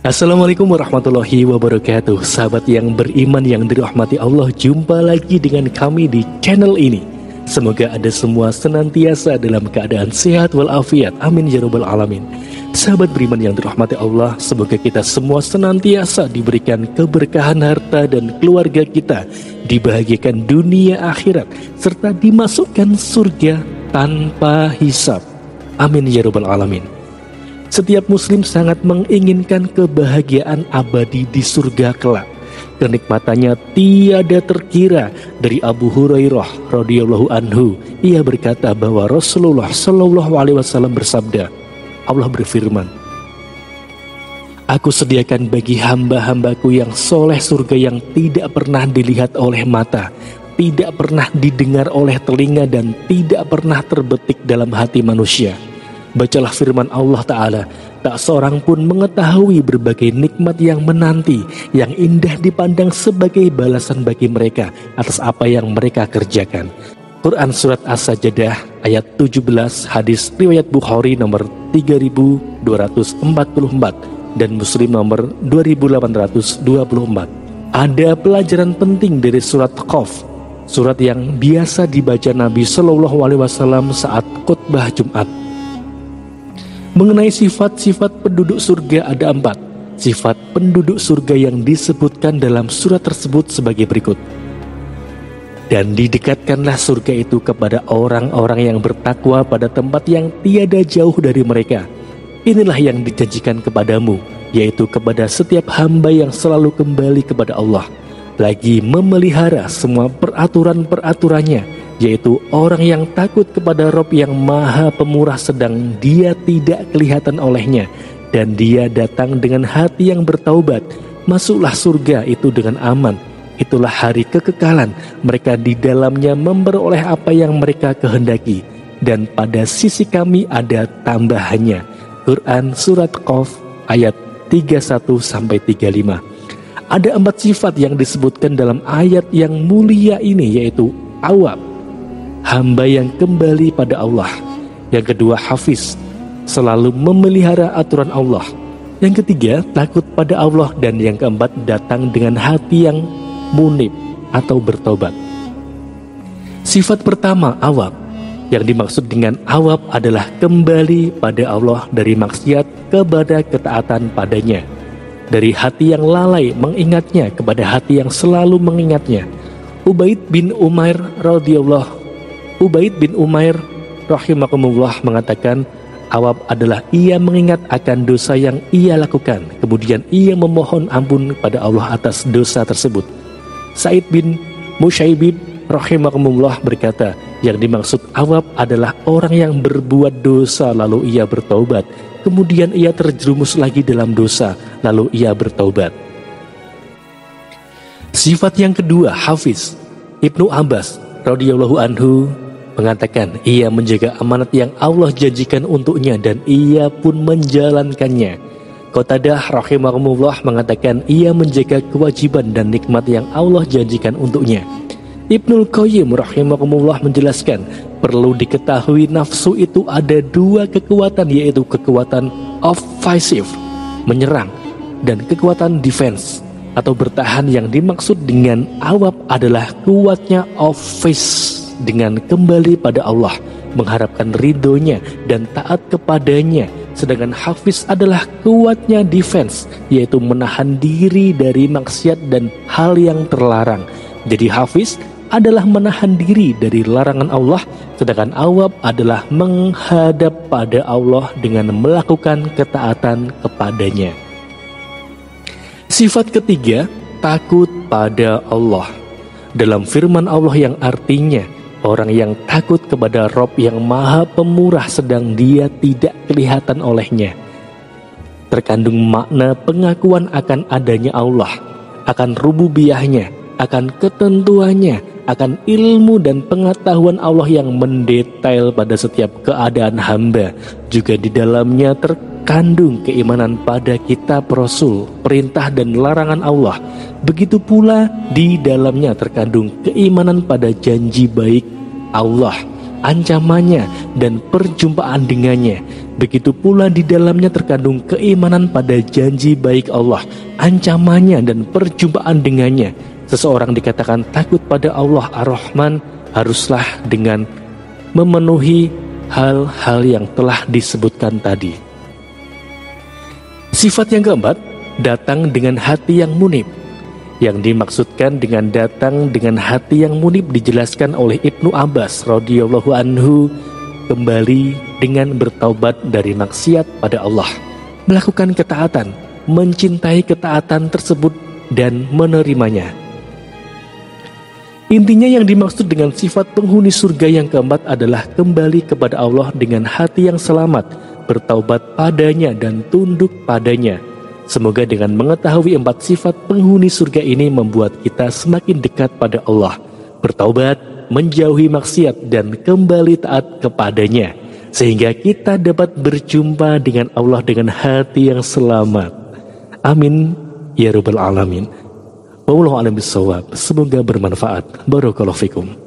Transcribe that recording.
Assalamualaikum warahmatullahi wabarakatuh. Sahabat yang beriman yang dirahmati Allah, jumpa lagi dengan kami di channel ini. Semoga Anda semua senantiasa dalam keadaan sehat walafiat. Amin ya rabbal alamin. Sahabat beriman yang dirahmati Allah, semoga kita semua senantiasa diberikan keberkahan harta dan keluarga kita, dibahagiakan dunia akhirat, serta dimasukkan surga tanpa hisab. Amin ya rabbal alamin. Setiap muslim sangat menginginkan kebahagiaan abadi di surga kelak. Kenikmatannya tiada terkira. Dari Abu Hurairah radhiyallahu anhu, ia berkata bahwa Rasulullah shallallahu alaihi wasallam bersabda, Allah berfirman, Aku sediakan bagi hamba-hambaku yang soleh surga yang tidak pernah dilihat oleh mata, tidak pernah didengar oleh telinga, dan tidak pernah terbetik dalam hati manusia. Bacalah firman Allah Ta'ala, tak seorang pun mengetahui berbagai nikmat yang menanti, yang indah dipandang sebagai balasan bagi mereka atas apa yang mereka kerjakan. Quran Surat As-Sajdah ayat 17, hadis riwayat Bukhari nomor 3244 dan Muslim nomor 2824. Ada pelajaran penting dari surat Qaf, surat yang biasa dibaca Nabi Shallallahu Alaihi Wasallam saat khutbah Jumat. Mengenai sifat-sifat penduduk surga ada 4 sifat penduduk surga yang disebutkan dalam surat tersebut sebagai berikut. Dan didekatkanlah surga itu kepada orang-orang yang bertakwa pada tempat yang tiada jauh dari mereka. Inilah yang dijanjikan kepadamu, yaitu kepada setiap hamba yang selalu kembali kepada Allah, lagi memelihara semua peraturan-peraturannya, yaitu orang yang takut kepada Rob yang maha pemurah sedang dia tidak kelihatan olehnya, dan dia datang dengan hati yang bertaubat. Masuklah surga itu dengan aman. Itulah hari kekekalan, mereka di dalamnya memperoleh apa yang mereka kehendaki, dan pada sisi kami ada tambahannya. Quran Surat Qaf ayat 31-35. Ada 4 sifat yang disebutkan dalam ayat yang mulia ini, yaitu awab, hamba yang kembali pada Allah. Yang kedua, hafiz, selalu memelihara aturan Allah. Yang ketiga, takut pada Allah. Dan yang keempat, datang dengan hati yang munib atau bertobat. Sifat pertama, awab. Yang dimaksud dengan awab adalah kembali pada Allah dari maksiat kepada ketaatan padanya, dari hati yang lalai mengingatnya kepada hati yang selalu mengingatnya. Ubaid bin Umair rahimakumullah mengatakan, awab adalah ia mengingat akan dosa yang ia lakukan, kemudian ia memohon ampun kepada Allah atas dosa tersebut. Sa'id bin Musayyib rahimakumullah berkata, yang dimaksud awab adalah orang yang berbuat dosa lalu ia bertaubat, kemudian ia terjerumus lagi dalam dosa lalu ia bertaubat. Sifat yang kedua, hafiz. Ibnu Abbas radhiyallahu anhu mengatakan, ia menjaga amanat yang Allah janjikan untuknya dan ia pun menjalankannya. Qatadah rahimahumullah mengatakan, ia menjaga kewajiban dan nikmat yang Allah janjikan untuknya. Ibnul Qayyim rahimahumullah menjelaskan, perlu diketahui nafsu itu ada 2 kekuatan, yaitu kekuatan offensive, menyerang, dan kekuatan defense atau bertahan. Yang dimaksud dengan awab adalah kuatnya offense dengan kembali pada Allah, mengharapkan ridhonya dan taat kepadanya. Sedangkan hafiz adalah kuatnya defense, yaitu menahan diri dari maksiat dan hal yang terlarang. Jadi hafiz adalah menahan diri dari larangan Allah, sedangkan awab adalah menghadap pada Allah dengan melakukan ketaatan kepadanya. Sifat ketiga, takut pada Allah. Dalam firman Allah yang artinya, orang yang takut kepada Rob yang maha pemurah sedang dia tidak kelihatan olehnya, terkandung makna pengakuan akan adanya Allah, akan rububiyahnya, akan ketentuannya, akan ilmu dan pengetahuan Allah yang mendetail pada setiap keadaan hamba. Juga di dalamnya terkandung keimanan pada kitab Rasul, perintah dan larangan Allah. Begitu pula di dalamnya terkandung keimanan pada janji baik Allah, ancamannya dan perjumpaan dengannya. Begitu pula di dalamnya terkandung keimanan pada janji baik Allah, ancamannya dan perjumpaan dengannya. Seseorang dikatakan takut pada Allah Ar-Rahman haruslah dengan memenuhi hal-hal yang telah disebutkan tadi. Sifat yang keempat, datang dengan hati yang munib. Yang dimaksudkan dengan datang dengan hati yang munib dijelaskan oleh Ibnu Abbas radhiyallahu anhu, kembali dengan bertaubat dari maksiat pada Allah, melakukan ketaatan, mencintai ketaatan tersebut dan menerimanya. Intinya yang dimaksud dengan sifat penghuni surga yang keempat adalah kembali kepada Allah dengan hati yang selamat, bertaubat padanya dan tunduk padanya. Semoga dengan mengetahui 4 sifat penghuni surga ini membuat kita semakin dekat pada Allah, bertaubat, menjauhi maksiat dan kembali taat kepadanya, sehingga kita dapat berjumpa dengan Allah dengan hati yang selamat. Amin ya rabbal alamin. Wallahu a'lam bishawab. Semoga bermanfaat. Barakallahu fikum.